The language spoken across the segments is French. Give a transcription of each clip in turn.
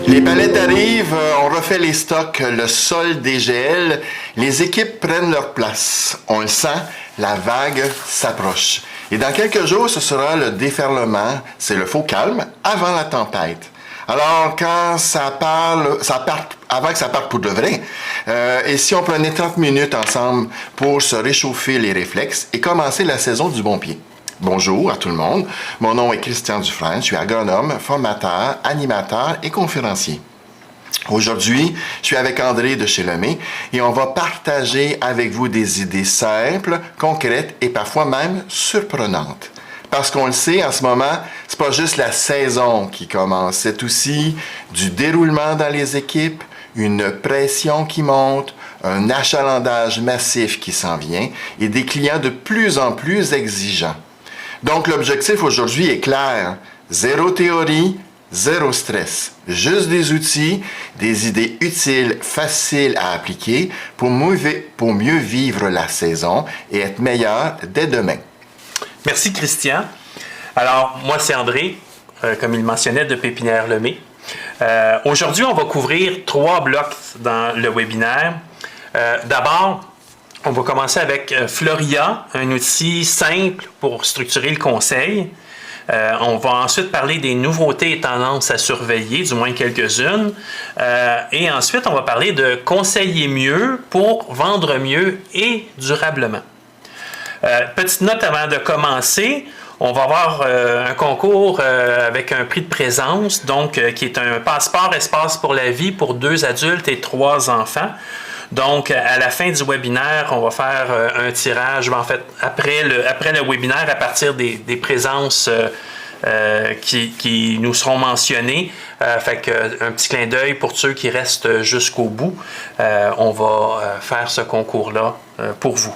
Les palettes arrivent, on refait les stocks, le sol dégèle, les équipes prennent leur place. On le sent, la vague s'approche. Et dans quelques jours, ce sera le déferlement, c'est le faux calme avant la tempête. Alors, avant que ça parte pour de vrai, et si on prenait 30 minutes ensemble pour se réchauffer les réflexes et commencer la saison du bon pied? Bonjour à tout le monde, mon nom est Christian Dufresne, je suis agronome, formateur, animateur et conférencier. Aujourd'hui, je suis avec André de chez Lemay et on va partager avec vous des idées simples, concrètes et parfois même surprenantes. Parce qu'on le sait, en ce moment, c'est pas juste la saison qui commence, c'est aussi du déroulement dans les équipes, une pression qui monte, un achalandage massif qui s'en vient et des clients de plus en plus exigeants. Donc, l'objectif aujourd'hui est clair. Zéro théorie, zéro stress. Juste des outils, des idées utiles, faciles à appliquer pour mieux vivre la saison et être meilleur dès demain. Merci, Christian. Alors, moi, c'est André, comme il mentionnait, de Pépinière Lemay. Aujourd'hui, on va couvrir 3 blocs dans le webinaire. D'abord, on va commencer avec Floria, un outil simple pour structurer le conseil. On va ensuite parler des nouveautés et tendances à surveiller, du moins quelques-unes. Et ensuite, on va parler de conseiller mieux pour vendre mieux et durablement. Petite note avant de commencer, on va avoir un concours avec un prix de présence, donc qui est un passeport espace pour la vie pour 2 adultes et 3 enfants. Donc, à la fin du webinaire, on va faire un tirage, en fait, après le webinaire, à partir des présences qui nous seront mentionnées. Fait que, un petit clin d'œil pour ceux qui restent jusqu'au bout. On va faire ce concours-là pour vous.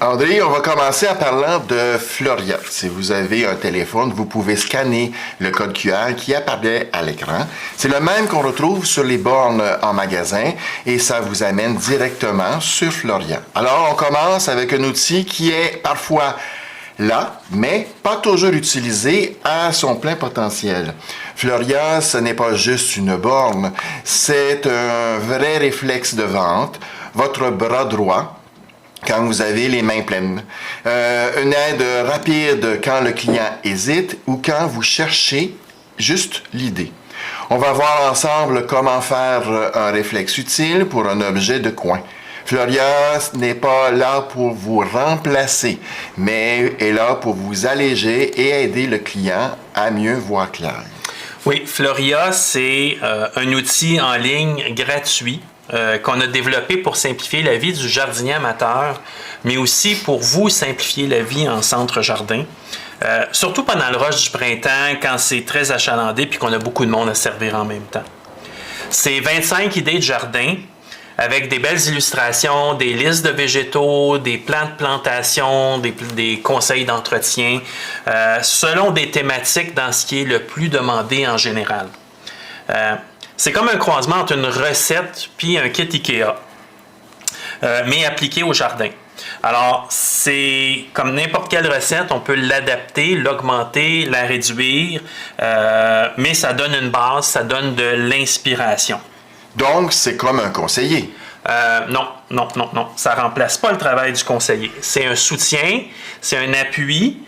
André, on va commencer en parlant de Floria. Si vous avez un téléphone, vous pouvez scanner le code QR qui apparaît à l'écran. C'est le même qu'on retrouve sur les bornes en magasin et ça vous amène directement sur Floria. Alors, on commence avec un outil qui est parfois là, mais pas toujours utilisé à son plein potentiel. Floria, ce n'est pas juste une borne, c'est un vrai réflexe de vente. Votre bras droit, quand vous avez les mains pleines. Une aide rapide quand le client hésite ou quand vous cherchez juste l'idée. On va voir ensemble comment faire un réflexe utile pour un objet de coin. Floria n'est pas là pour vous remplacer, mais est là pour vous alléger et aider le client à mieux voir clair. Oui, Floria, c'est un outil en ligne gratuit qu'on a développé pour simplifier la vie du jardinier amateur, mais aussi pour vous simplifier la vie en centre-jardin. Surtout pendant le rush du printemps, quand c'est très achalandé et qu'on a beaucoup de monde à servir en même temps. C'est 25 idées de jardin avec des belles illustrations, des listes de végétaux, des plans de plantation, des conseils d'entretien, selon des thématiques dans ce qui est le plus demandé en général. C'est comme un croisement entre une recette puis un kit IKEA, mais appliqué au jardin. Alors, c'est comme n'importe quelle recette, on peut l'adapter, l'augmenter, la réduire, mais ça donne une base, ça donne de l'inspiration. Donc, c'est comme un conseiller. Non. Ça ne remplace pas le travail du conseiller. C'est un soutien, c'est un appui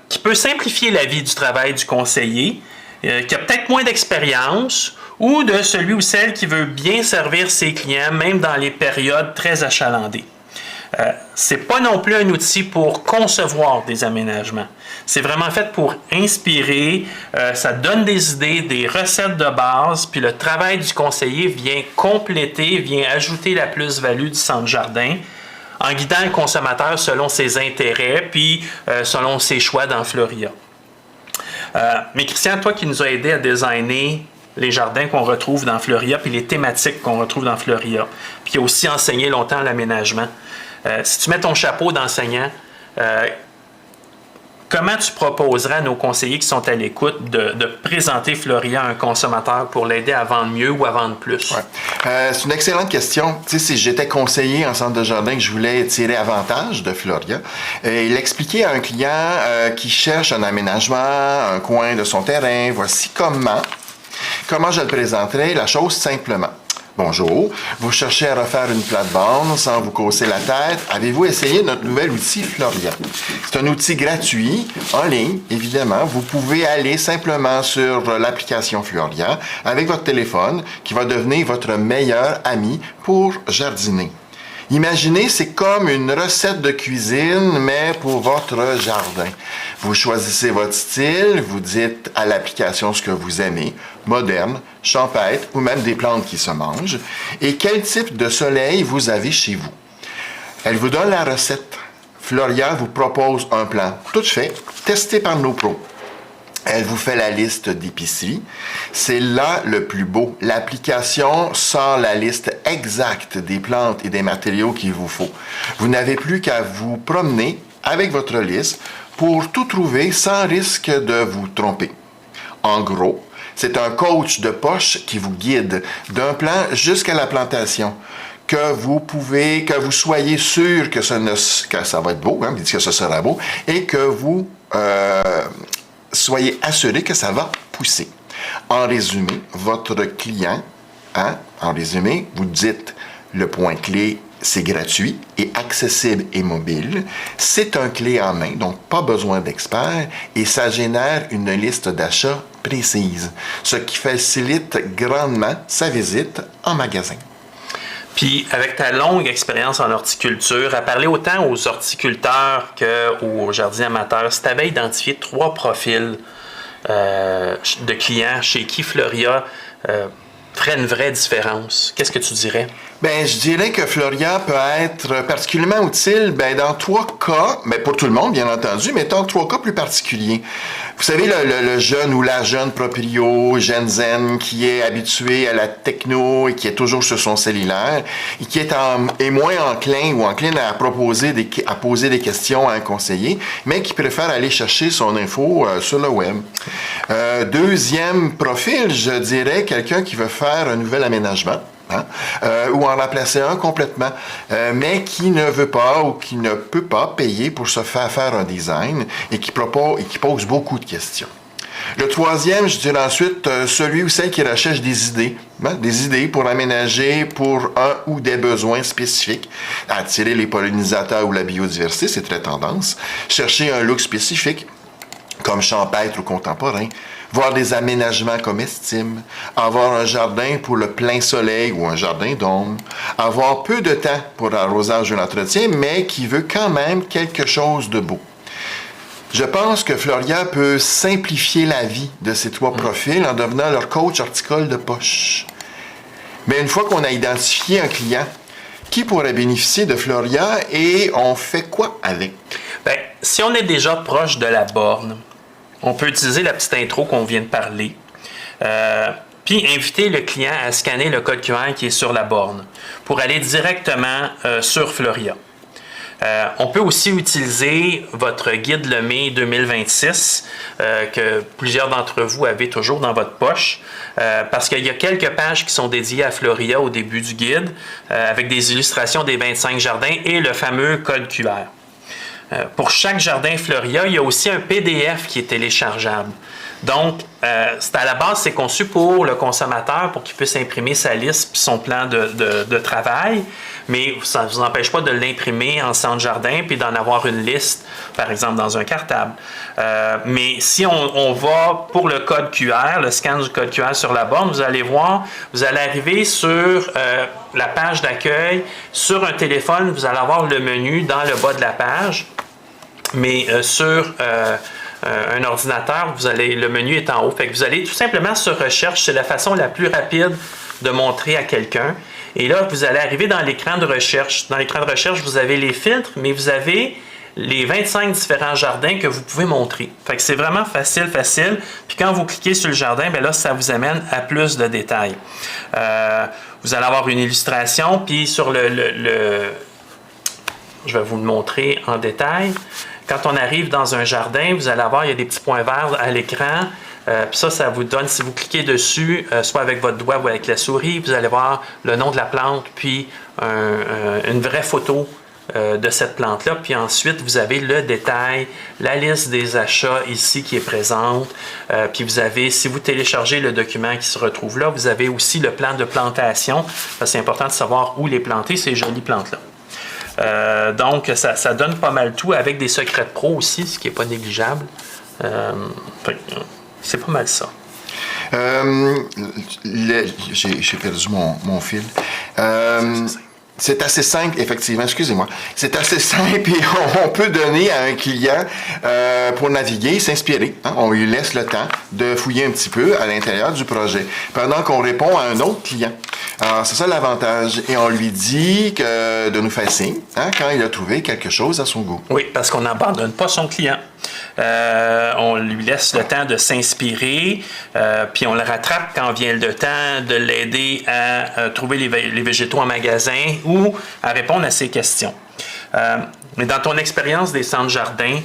qui peut simplifier la vie du travail du conseiller, qui a peut-être moins d'expérience, ou de celui ou celle qui veut bien servir ses clients, même dans les périodes très achalandées. Ce n'est pas non plus un outil pour concevoir des aménagements. C'est vraiment fait pour inspirer, ça donne des idées, des recettes de base, puis le travail du conseiller vient compléter, vient ajouter la plus-value du centre-jardin en guidant le consommateur selon ses intérêts, puis selon ses choix dans Floria. Mais Christian, toi qui nous as aidé à designer les jardins qu'on retrouve dans Floria, puis les thématiques qu'on retrouve dans Floria, puis qui a aussi enseigné longtemps l'aménagement. Si tu mets ton chapeau d'enseignant, comment tu proposerais à nos conseillers qui sont à l'écoute de présenter Floria à un consommateur pour l'aider à vendre mieux ou à vendre plus? Ouais. C'est une excellente question. Tu sais, si j'étais conseiller en centre de jardin que je voulais tirer avantage de Floria, il expliquait à un client qui cherche un aménagement, un coin de son terrain, voici comment je le présenterai, la chose simplement. Bonjour, vous cherchez à refaire une plate-bande sans vous casser la tête. Avez-vous essayé notre nouvel outil Floria? C'est un outil gratuit, en ligne, évidemment. Vous pouvez aller simplement sur l'application Floria avec votre téléphone qui va devenir votre meilleur ami pour jardiner. Imaginez, c'est comme une recette de cuisine, mais pour votre jardin. Vous choisissez votre style, vous dites à l'application ce que vous aimez, moderne, champêtre ou même des plantes qui se mangent, et quel type de soleil vous avez chez vous. Elle vous donne la recette. Floria vous propose un plan tout fait, testé par nos pros. Elle vous fait la liste d'épicerie. C'est là le plus beau. L'application sort la liste exacte des plantes et des matériaux qu'il vous faut. Vous n'avez plus qu'à vous promener avec votre liste pour tout trouver sans risque de vous tromper. En gros, c'est un coach de poche qui vous guide d'un plan jusqu'à la plantation. Que vous soyez sûr que ça va être beau, que ce sera beau, et que vous soyez assuré que ça va pousser. En résumé, votre client, en résumé, vous dites le point clé, c'est gratuit et accessible et mobile. C'est un clé en main, donc pas besoin d'expert, et ça génère une liste d'achats précise, ce qui facilite grandement sa visite en magasin. Puis, avec ta longue expérience en horticulture, à parler autant aux horticulteurs qu'aux jardiniers amateurs, si tu avais identifié 3 profils de clients chez qui Floria ferait une vraie différence, qu'est-ce que tu dirais? Ben, je dirais que Floria peut être particulièrement utile dans 3 cas, mais pour tout le monde, bien entendu, mais dans 3 cas plus particuliers. Vous savez, le jeune ou la jeune proprio, Gen Zen, qui est habitué à la techno et qui est toujours sur son cellulaire et qui est moins enclin à poser des questions à un conseiller, mais qui préfère aller chercher son info sur le web. Deuxième profil, je dirais quelqu'un qui veut faire un nouvel aménagement. Ou en remplacer un complètement, mais qui ne veut pas ou qui ne peut pas payer pour se faire un design et qui pose beaucoup de questions. Le troisième, je dirais ensuite, celui ou celle qui recherche des idées pour aménager pour un ou des besoins spécifiques, attirer les pollinisateurs ou la biodiversité, c'est très tendance, chercher un look spécifique, comme champêtre ou contemporain, voir des aménagements comestibles, avoir un jardin pour le plein soleil ou un jardin d'ombre, avoir peu de temps pour l'arrosage ou l'entretien, mais qui veut quand même quelque chose de beau. Je pense que Floria peut simplifier la vie de ces 3 profils en devenant leur coach horticole de poche. Mais une fois qu'on a identifié un client, qui pourrait bénéficier de Floria et on fait quoi avec? Bien, si on est déjà proche de la borne, on peut utiliser la petite intro qu'on vient de parler, puis inviter le client à scanner le code QR qui est sur la borne pour aller directement sur Floria. On peut aussi utiliser votre guide Lemay 2026 que plusieurs d'entre vous avez toujours dans votre poche parce qu'il y a quelques pages qui sont dédiées à Floria au début du guide avec des illustrations des 25 jardins et le fameux code QR. Pour chaque jardin Floria, il y a aussi un PDF qui est téléchargeable. Donc, à la base, c'est conçu pour le consommateur, pour qu'il puisse imprimer sa liste et son plan de travail, mais ça ne vous empêche pas de l'imprimer en centre jardin puis d'en avoir une liste, par exemple, dans un cartable. Mais si on va pour le code QR, le scan du code QR sur la borne, vous allez voir, vous allez arriver sur la page d'accueil. Sur un téléphone, vous allez avoir le menu dans le bas de la page, mais sur un ordinateur, le menu est en haut. Fait que vous allez tout simplement sur Recherche. C'est la façon la plus rapide de montrer à quelqu'un. Et là, vous allez arriver dans l'écran de recherche. Dans l'écran de recherche, vous avez les filtres, mais vous avez les 25 différents jardins que vous pouvez montrer. Fait que c'est vraiment facile. Puis quand vous cliquez sur le jardin, bien là, ça vous amène à plus de détails. Vous allez avoir une illustration, puis sur je vais vous le montrer en détail. quand on arrive dans un jardin, vous allez voir, il y a des petits points verts à l'écran. Puis ça vous donne, si vous cliquez dessus, soit avec votre doigt ou avec la souris, vous allez voir le nom de la plante, puis une vraie photo de cette plante-là. Puis ensuite, vous avez le détail, la liste des achats ici qui est présente. Puis vous avez, si vous téléchargez le document qui se retrouve là, vous avez aussi le plan de plantation. C'est important de savoir où les planter, ces jolies plantes-là. Donc, ça donne pas mal tout avec des secrets de pro aussi, ce qui n'est pas négligeable. C'est pas mal ça. J'ai perdu mon fil. C'est assez simple, effectivement, excusez-moi. C'est assez simple et on peut donner à un client pour naviguer, s'inspirer. Hein? On lui laisse le temps de fouiller un petit peu à l'intérieur du projet, pendant qu'on répond à un autre client. Alors, c'est ça l'avantage. Et on lui dit de nous faire signe quand il a trouvé quelque chose à son goût. Oui, parce qu'on n'abandonne pas son client. On lui laisse le temps de s'inspirer, puis on le rattrape quand vient le temps de l'aider à trouver les végétaux en magasin ou à répondre à ses questions. Mais dans ton expérience des centres jardins,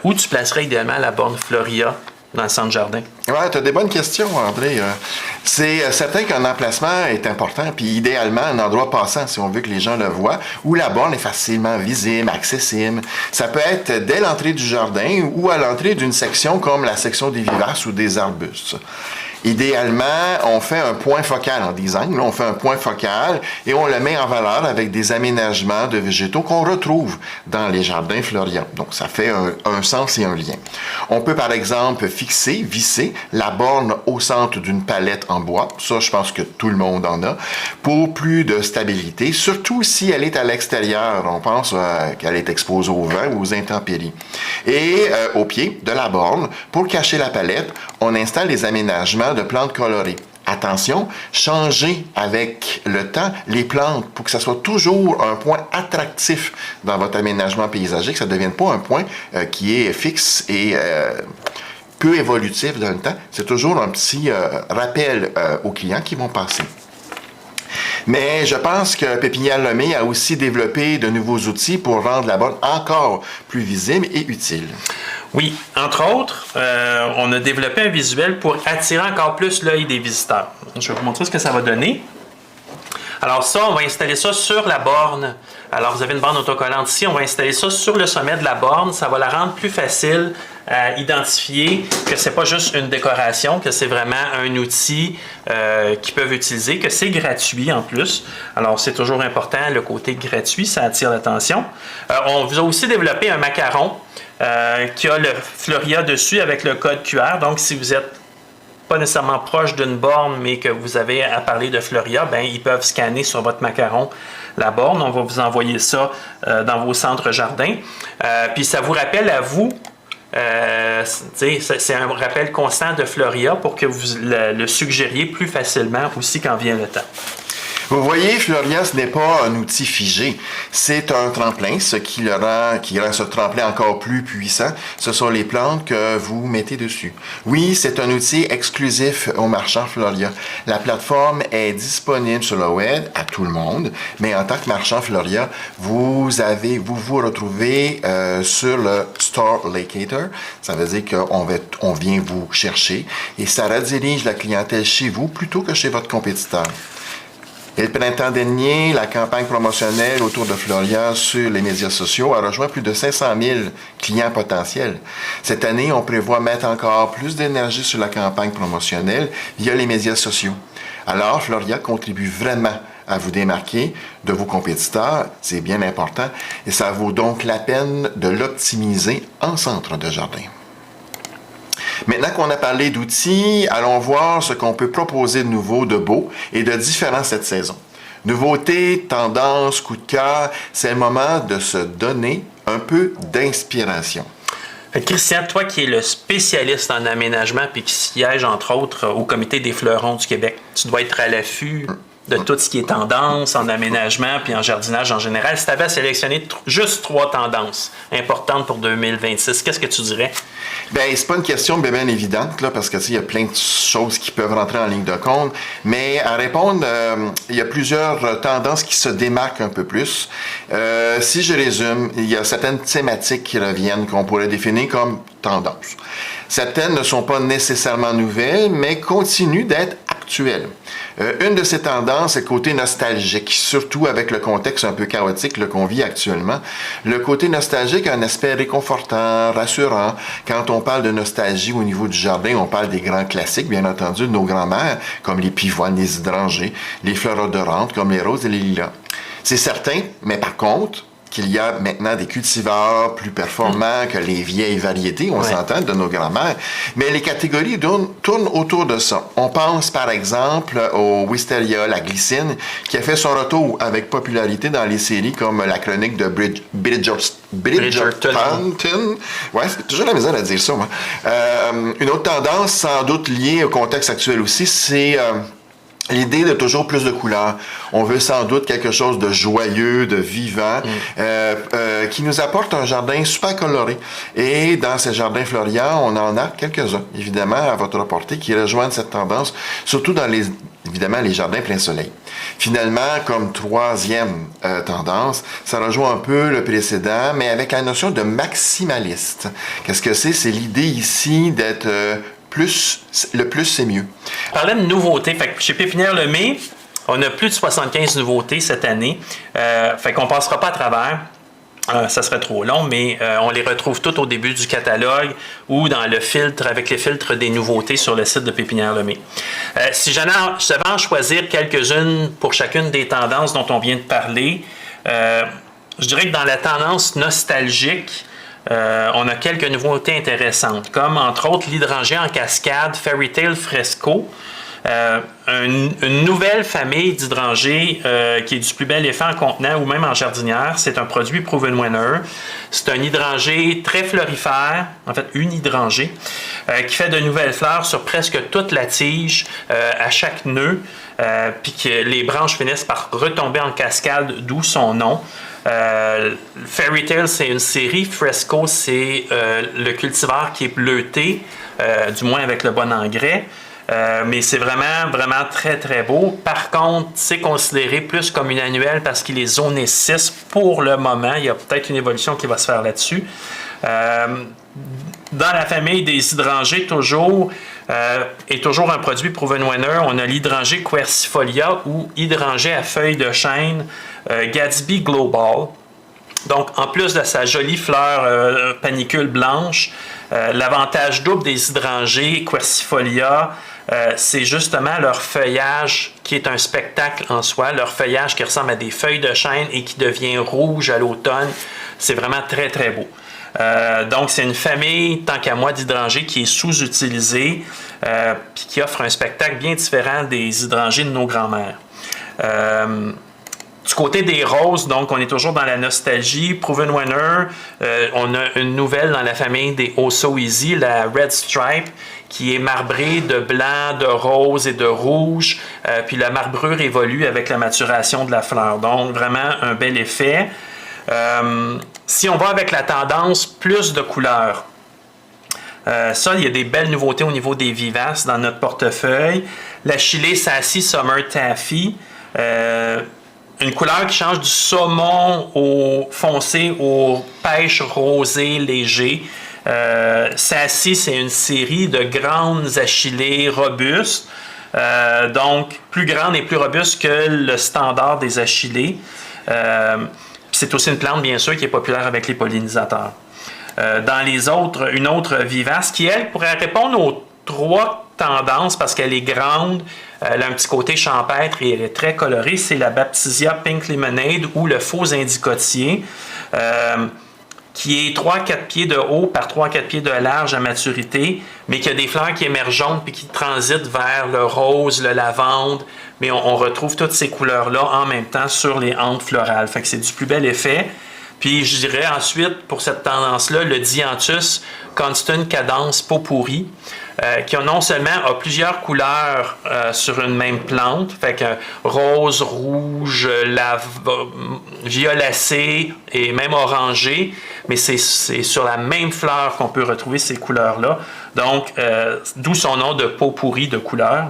où tu placerais idéalement la borne Floria dans le centre jardin? Oui, tu as des bonnes questions, André. C'est certain qu'un emplacement est important, puis idéalement, un endroit passant, si on veut que les gens le voient, où la borne est facilement visible, accessible. Ça peut être dès l'entrée du jardin ou à l'entrée d'une section comme la section des vivaces ou des arbustes. Idéalement, on fait un point focal en design. Là, on fait un point focal et on le met en valeur avec des aménagements de végétaux qu'on retrouve dans les jardins Floria. Donc, ça fait un sens et un lien. On peut, par exemple, visser la borne au centre d'une palette en bois. Ça, je pense que tout le monde en a. Pour plus de stabilité, surtout si elle est à l'extérieur. On pense qu'elle est exposée au vent ou aux intempéries. Et au pied de la borne, pour cacher la palette, on installe des aménagements de plantes colorées. Attention, changez avec le temps les plantes pour que ça soit toujours un point attractif dans votre aménagement paysager, que ça ne devienne pas un point qui est fixe et peu évolutif dans le temps. C'est toujours un petit rappel aux clients qui vont passer. Mais je pense que Pépinière Lemay a aussi développé de nouveaux outils pour rendre la borne encore plus visible et utile. Oui, entre autres, on a développé un visuel pour attirer encore plus l'œil des visiteurs. Je vais vous montrer ce que ça va donner. Alors ça, on va installer ça sur la borne. Alors vous avez une borne autocollante ici, on va installer ça sur le sommet de la borne. Ça va la rendre plus facile à identifier que c'est pas juste une décoration, que c'est vraiment un outil qu'ils peuvent utiliser, que c'est gratuit en plus. Alors c'est toujours important, le côté gratuit, ça attire l'attention. On vous a aussi développé un macaron qui a le Floria dessus avec le code QR. Donc si vous êtes pas nécessairement proche d'une borne, mais que vous avez à parler de Floria, ben ils peuvent scanner sur votre macaron la borne. On va vous envoyer ça dans vos centres jardins. Puis ça vous rappelle à vous, c'est un rappel constant de Floria pour que vous le suggériez plus facilement aussi quand vient le temps. Vous voyez, Floria, ce n'est pas un outil figé. C'est un tremplin, ce qui rend ce tremplin encore plus puissant. Ce sont les plantes que vous mettez dessus. Oui, c'est un outil exclusif aux marchands Floria. La plateforme est disponible sur le web à tout le monde, mais en tant que marchand Floria, vous vous retrouvez sur le Store Locator. Ça veut dire qu'on vient vous chercher et ça redirige la clientèle chez vous plutôt que chez votre compétiteur. Et le printemps dernier, la campagne promotionnelle autour de Floria sur les médias sociaux a rejoint plus de 500 000 clients potentiels. Cette année, on prévoit mettre encore plus d'énergie sur la campagne promotionnelle via les médias sociaux. Alors, Floria contribue vraiment à vous démarquer de vos compétiteurs, c'est bien important, et ça vaut donc la peine de l'optimiser en centre de jardin. Maintenant qu'on a parlé d'outils, allons voir ce qu'on peut proposer de nouveau, de beau et de différent cette saison. Nouveautés, tendances, coup de cœur, c'est le moment de se donner un peu d'inspiration. Christian, toi qui es le spécialiste en aménagement et qui siège entre autres au Comité des fleurons du Québec, tu dois être à l'affût de tout ce qui est tendance en aménagement puis en jardinage en général, si tu avais à sélectionner juste 3 tendances importantes pour 2026, qu'est-ce que tu dirais? Bien, c'est pas une question bien évidente, là, parce que il y a plein de choses qui peuvent rentrer en ligne de compte. Mais à répondre, il y a plusieurs tendances qui se démarquent un peu plus. Si je résume, il y a certaines thématiques qui reviennent qu'on pourrait définir comme tendances. Certaines ne sont pas nécessairement nouvelles, mais continuent d'être actuelles. Une de ces tendances est le côté nostalgique, surtout avec le contexte un peu chaotique qu'on vit actuellement. Le côté nostalgique a un aspect réconfortant, rassurant. Quand on parle de nostalgie au niveau du jardin, on parle des grands classiques, bien entendu, de nos grands-mères, comme les pivoines, les hydrangées, les fleurs odorantes, comme les roses et les lilas. C'est certain, mais par contre, qu'il y a maintenant des cultivars plus performants que les vieilles variétés, on s'entend, de nos grands-mères. Mais les catégories tournent autour de ça. On pense par exemple au Wisteria, la glycine, qui a fait son retour avec popularité dans les séries comme la chronique de Bridgerton. Ouais, c'est toujours la misère à dire ça, moi. Une autre tendance, sans doute liée au contexte actuel aussi, c'est l'idée de toujours plus de couleurs. On veut sans doute quelque chose de joyeux, de vivant, qui nous apporte un jardin super coloré. Et dans ces jardins floriants, on en a quelques-uns, évidemment, à votre portée, qui rejoignent cette tendance, surtout dans évidemment, les jardins plein soleil. Finalement, comme troisième tendance, ça rejoint un peu le précédent, mais avec la notion de maximaliste. Qu'est-ce que c'est? C'est l'idée ici d'être le plus, c'est mieux. On parlait de nouveautés. Fait que chez Pépinière Lemay, on a plus de 75 nouveautés cette année. Fait qu'on ne passera pas à travers. Ça serait trop long, mais on les retrouve toutes au début du catalogue ou dans le filtre, avec les filtres des nouveautés sur le site de Pépinière Lemay. Si je devais en choisir quelques-unes pour chacune des tendances dont on vient de parler, je dirais que dans la tendance nostalgique, on a quelques nouveautés intéressantes, comme entre autres l'hydrangée en cascade Fairy Tale Fresco, une nouvelle famille d'hydrangées qui est du plus bel effet en contenant ou même en jardinière. C'est un produit Proven Winner. C'est un hydrangée très florifère, en fait une hydrangée, qui fait de nouvelles fleurs sur presque toute la tige à chaque nœud, puis que les branches finissent par retomber en cascade, d'où son nom. Fairy Tale, c'est une série. Fresco, c'est le cultivar qui est bleuté, du moins avec le bon engrais. Mais c'est vraiment, vraiment très, très beau. Par contre, c'est considéré plus comme une annuelle parce qu'il est zoné 6 pour le moment. Il y a peut-être une évolution qui va se faire là-dessus. Dans la famille des hydrangées, toujours un produit Proven Winner, on a l'hydrangée Quercifolia ou hydrangée à feuilles de chêne Gatsby Global. Donc, en plus de sa jolie fleur panicule blanche, l'avantage double des hydrangées Quercifolia, c'est justement leur feuillage qui est un spectacle en soi, leur feuillage qui ressemble à des feuilles de chêne et qui devient rouge à l'automne. C'est vraiment très, très beau. Donc, c'est une famille, tant qu'à moi, d'hydrangées qui est sous-utilisée puis qui offre un spectacle bien différent des hydrangées de nos grands-mères. Du côté des roses, donc, on est toujours dans la nostalgie. Proven Winner, on a une nouvelle dans la famille des Oh So Easy, la Red Stripe, qui est marbrée de blanc, de rose et de rouge. Puis la marbrure évolue avec la maturation de la fleur. Donc, vraiment un bel effet. Si on va avec la tendance plus de couleurs, ça, il y a des belles nouveautés au niveau des vivaces dans notre portefeuille. La Chile Sassy Summer Taffy, une couleur qui change du saumon au foncé au pêche rosé léger. Sassy, c'est une série de grandes achillées robustes, donc plus grandes et plus robustes que le standard des achillées. C'est aussi une plante, bien sûr, qui est populaire avec les pollinisateurs. Dans les autres, une autre vivace qui, elle, pourrait répondre aux 3 tendances parce qu'elle est grande, elle a un petit côté champêtre et elle est très colorée, c'est la Baptisia Pink Lemonade ou le faux indicotier, qui est 3-4 pieds de haut par 3-4 pieds de large à maturité, mais qui a des fleurs qui émergent puis qui transitent vers le rose, le lavande, mais on retrouve toutes ces couleurs-là en même temps sur les hampes florales. Fait que c'est du plus bel effet. Puis je dirais ensuite, pour cette tendance-là, le Dianthus Constant Cadence Pot Pourri. qui non seulement a plusieurs couleurs sur une même plante, fait que rose, rouge, violacé et même orangé, mais c'est sur la même fleur qu'on peut retrouver ces couleurs-là. Donc, d'où son nom de pot pourri de couleurs.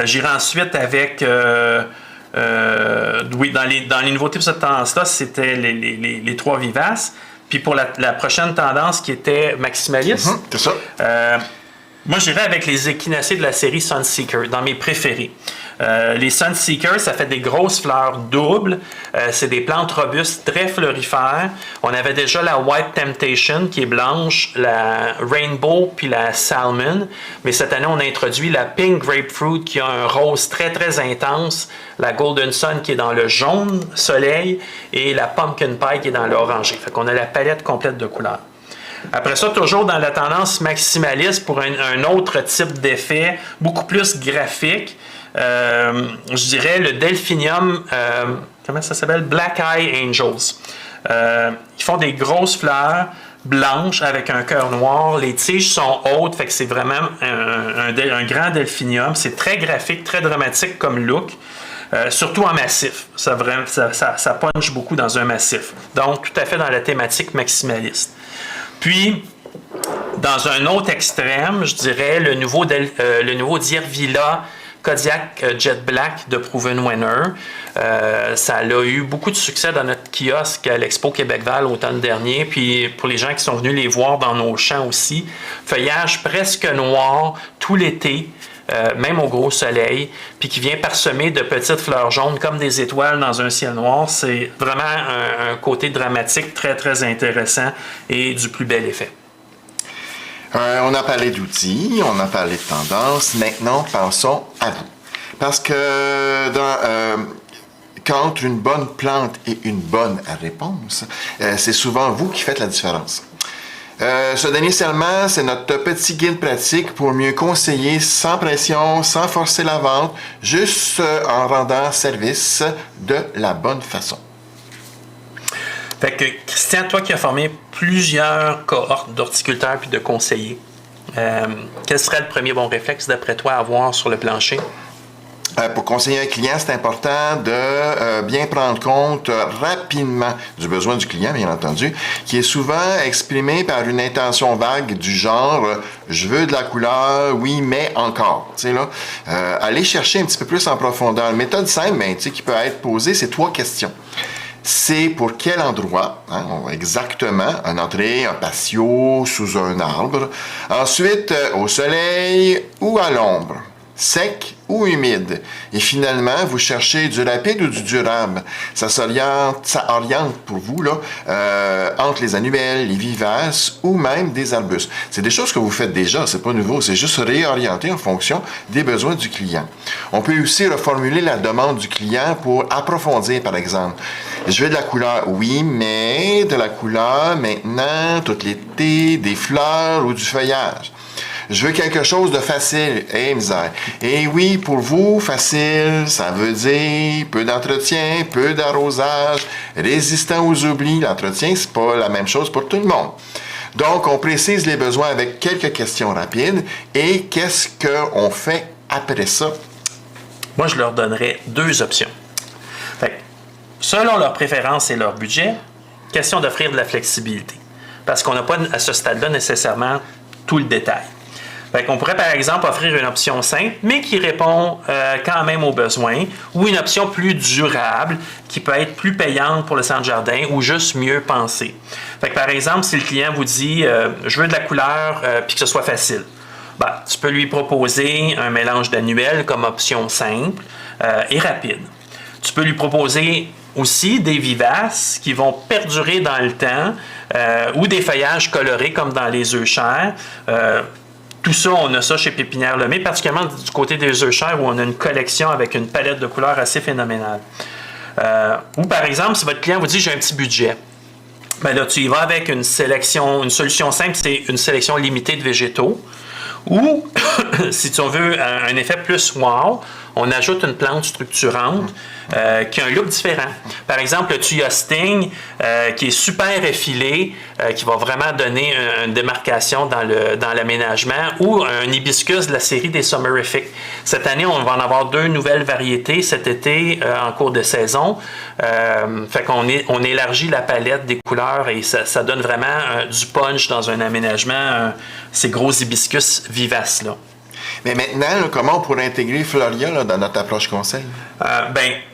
J'irai ensuite avec... oui, dans les nouveautés pour cette tendance-là, c'était les trois vivaces. Puis pour la prochaine tendance qui était maximaliste, c'est ça. Moi, j'irais avec les échinacées de la série Sunseeker, dans mes préférés. Les Sunseeker, ça fait des grosses fleurs doubles. C'est des plantes robustes, très florifères. On avait déjà la White Temptation, qui est blanche, la Rainbow, puis la Salmon. Mais cette année, on a introduit la Pink Grapefruit, qui a un rose très, très intense, la Golden Sun, qui est dans le jaune soleil, et la Pumpkin Pie, qui est dans l'orangé. Fait qu'on a la palette complète de couleurs. Après ça, toujours dans la tendance maximaliste pour un autre type d'effet, beaucoup plus graphique, je dirais le Delphinium, comment ça s'appelle? Black Eye Angels. Ils font des grosses fleurs blanches avec un cœur noir. Les tiges sont hautes, fait que c'est vraiment un grand delphinium. C'est très graphique, très dramatique comme look. Surtout en massif. Ça punch beaucoup dans un massif. Donc, tout à fait dans la thématique maximaliste. Puis, dans un autre extrême, je dirais le nouveau Diervilla Kodiak Jet Black de Proven Winner. Ça a eu beaucoup de succès dans notre kiosque à l'Expo Québec-Val l'automne dernier. Puis pour les gens qui sont venus les voir dans nos champs aussi, feuillage presque noir tout l'été. Même au gros soleil, puis qui vient parsemer de petites fleurs jaunes comme des étoiles dans un ciel noir. C'est vraiment un côté dramatique très, très intéressant et du plus bel effet. On a parlé d'outils, on a parlé de tendances. Maintenant, pensons à vous. Parce que quand une bonne plante et une bonne réponse, c'est souvent vous qui faites la différence. Ce dernier seulement, c'est notre petit guide pratique pour mieux conseiller sans pression, sans forcer la vente, juste en rendant service de la bonne façon. Fait que, Christian, toi qui as formé plusieurs cohortes d'horticulteurs puis de conseillers, quel serait le premier bon réflexe d'après toi à avoir sur le plancher? Pour conseiller un client, c'est important de bien prendre compte rapidement du besoin du client, bien entendu, qui est souvent exprimé par une intention vague du genre « je veux de la couleur, oui, mais encore ». Tu sais, là, aller chercher un petit peu plus en profondeur. Une méthode simple, mais, tu sais, qui peut être posée, c'est 3 questions. C'est pour quel endroit, exactement, une entrée, un patio, sous un arbre. Ensuite, au soleil ou à l'ombre. Sec ou humide. Et finalement, vous cherchez du rapide ou du durable. Ça oriente pour vous là, entre les annuelles, les vivaces ou même des arbustes. C'est des choses que vous faites déjà, c'est pas nouveau, c'est juste réorienter en fonction des besoins du client. On peut aussi reformuler la demande du client pour approfondir, par exemple. Je veux de la couleur, oui, mais de la couleur maintenant, tout l'été, des fleurs ou du feuillage. Je veux quelque chose de facile. Misère. Et oui, pour vous, facile, ça veut dire peu d'entretien, peu d'arrosage, résistant aux oublis. L'entretien, c'est pas la même chose pour tout le monde. Donc, on précise les besoins avec quelques questions rapides. Et qu'est-ce qu'on fait après ça? Moi, je leur donnerais 2 options. Fait que, selon leurs préférences et leur budget, question d'offrir de la flexibilité. Parce qu'on n'a pas, à ce stade-là, nécessairement tout le détail. Fait qu'on pourrait, par exemple, offrir une option simple, mais qui répond quand même aux besoins, ou une option plus durable, qui peut être plus payante pour le centre-jardin, ou juste mieux pensée. Fait que, par exemple, si le client vous dit « je veux de la couleur, puis que ce soit facile », tu peux lui proposer un mélange d'annuels comme option simple et rapide. Tu peux lui proposer aussi des vivaces qui vont perdurer dans le temps, ou des feuillages colorés comme dans les œufs chers. Tout ça, on a ça chez Pépinière Lemay, particulièrement du côté des œufs chers où on a une collection avec une palette de couleurs assez phénoménale. Ou par exemple, si votre client vous dit « j'ai un petit budget », là, tu y vas avec une solution simple, c'est une sélection limitée de végétaux. Ou, si tu veux un effet plus wow, on ajoute une plante structurante qui a un look différent. Par exemple, le Thuya Sting, qui est super effilé, qui va vraiment donner une démarcation dans l'aménagement, ou un hibiscus de la série des Summerific. Cette année, on va en avoir 2 nouvelles variétés cet été en cours de saison. Fait qu'on élargit la palette des couleurs et ça donne vraiment du punch dans un aménagement, ces gros hibiscus vivaces-là. Mais maintenant, là, comment on pourrait intégrer Floria là, dans notre approche conseil?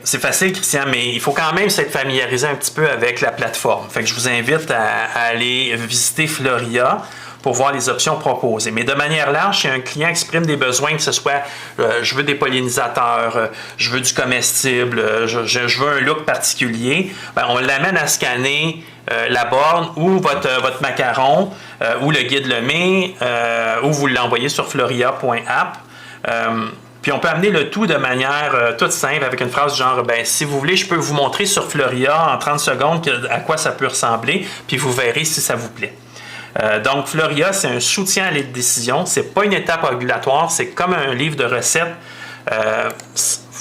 C'est facile, Christian, mais il faut quand même s'être familiarisé un petit peu avec la plateforme. Fait que je vous invite à aller visiter Floria pour voir les options proposées. Mais de manière large, si un client exprime des besoins, que ce soit je veux des pollinisateurs, je veux du comestible, je veux un look particulier, on l'amène à scanner la borne ou votre macaron ou le guide Lemay ou vous l'envoyez sur floria.app. Puis on peut amener le tout de manière toute simple avec une phrase du genre si vous voulez, je peux vous montrer sur Floria en 30 secondes à quoi ça peut ressembler, puis vous verrez si ça vous plaît. Donc, Floria, c'est un soutien à les décisions. C'est pas une étape régulatoire, c'est comme un livre de recettes.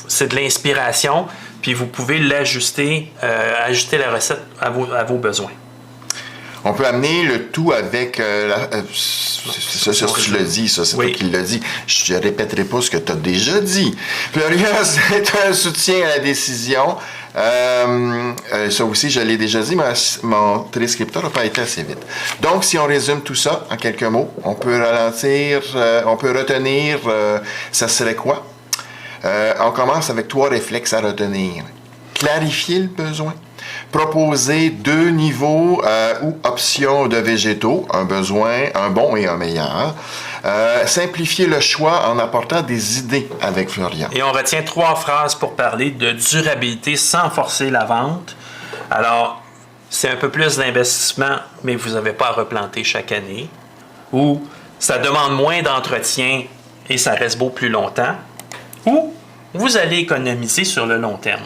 C'est de l'inspiration, puis vous pouvez l'ajuster, ajuster la recette à vos besoins. On peut amener le tout avec... c'est ça, tu l'as dit, ça, c'est toi qui l'as dit. Je ne répéterai pas ce que tu as déjà dit. Floria, c'est un soutien à la décision. Ça aussi, je l'ai déjà dit, mais mon téléscripteur n'a pas été assez vite. Donc, si on résume tout ça en quelques mots, on peut ralentir, on peut retenir, ça serait quoi? On commence avec 3 réflexes à retenir. Clarifier le besoin. Proposer 2 niveaux ou options de végétaux, un besoin, un bon et un meilleur. Simplifier le choix en apportant des idées avec Floria. Et on retient 3 phrases pour parler de durabilité sans forcer la vente. Alors, c'est un peu plus d'investissement, mais vous n'avez pas à replanter chaque année. Ou ça demande moins d'entretien et ça reste beau plus longtemps. Ou vous allez économiser sur le long terme.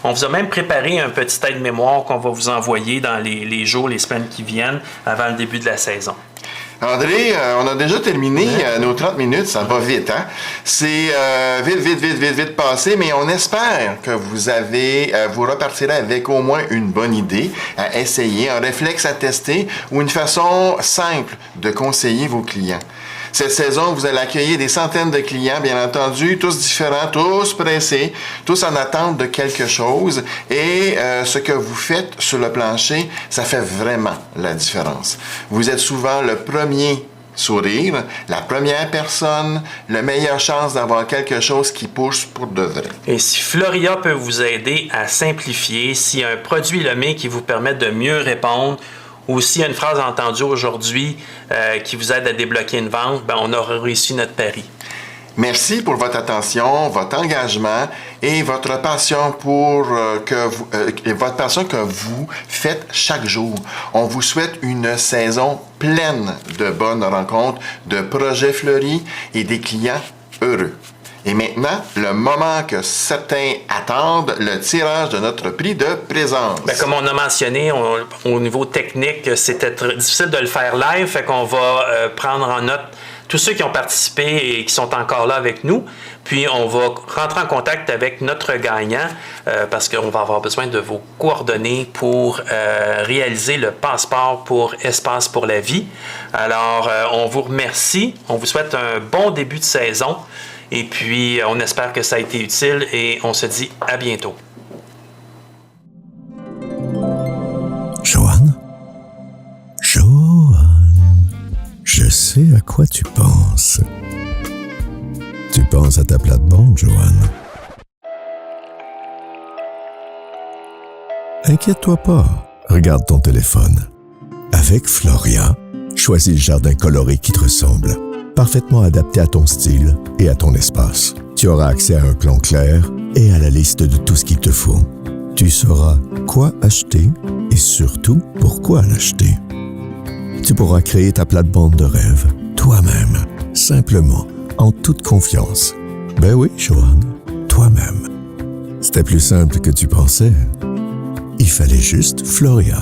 On vous a même préparé un petit aide-mémoire qu'on va vous envoyer dans les jours, les semaines qui viennent, avant le début de la saison. André, on a déjà terminé nos 30 minutes, ça va vite, hein? C'est vite passé, mais on espère que vous repartirez avec au moins une bonne idée à essayer, un réflexe à tester ou une façon simple de conseiller vos clients. Cette saison, vous allez accueillir des centaines de clients, bien entendu, tous différents, tous pressés, tous en attente de quelque chose. Et ce que vous faites sur le plancher, ça fait vraiment la différence. Vous êtes souvent le premier sourire, la première personne, la meilleure chance d'avoir quelque chose qui pousse pour de vrai. Et si Floria peut vous aider à simplifier, s'il y a un produit Lemay qui vous permet de mieux répondre, ou s'il y a une phrase entendue aujourd'hui qui vous aide à débloquer une vente, on aura réussi notre pari. Merci pour votre attention, votre engagement et votre passion votre passion que vous faites chaque jour. On vous souhaite une saison pleine de bonnes rencontres, de projets fleuris et des clients heureux. Et maintenant, le moment que certains attendent, le tirage de notre prix de présence. Comme on a mentionné, au niveau technique, c'était difficile de le faire live, fait qu'on va prendre en note tous ceux qui ont participé et qui sont encore là avec nous. Puis, on va rentrer en contact avec notre gagnant parce qu'on va avoir besoin de vos coordonnées pour réaliser le passeport pour Espace pour la vie. Alors, on vous remercie. On vous souhaite un bon début de saison. Et puis, on espère que ça a été utile et on se dit à bientôt. Joanne? Je sais à quoi tu penses. Tu penses à ta plate-bande, Joanne. Inquiète-toi pas, regarde ton téléphone. Avec Floria, choisis le jardin coloré qui te ressemble, parfaitement adapté à ton style et à ton espace. Tu auras accès à un plan clair et à la liste de tout ce qu'il te faut. Tu sauras quoi acheter et surtout pourquoi l'acheter. Tu pourras créer ta plate-bande de rêve, toi-même, simplement, en toute confiance. Ben oui, Joanne, toi-même. C'était plus simple que tu pensais. Il fallait juste Floria.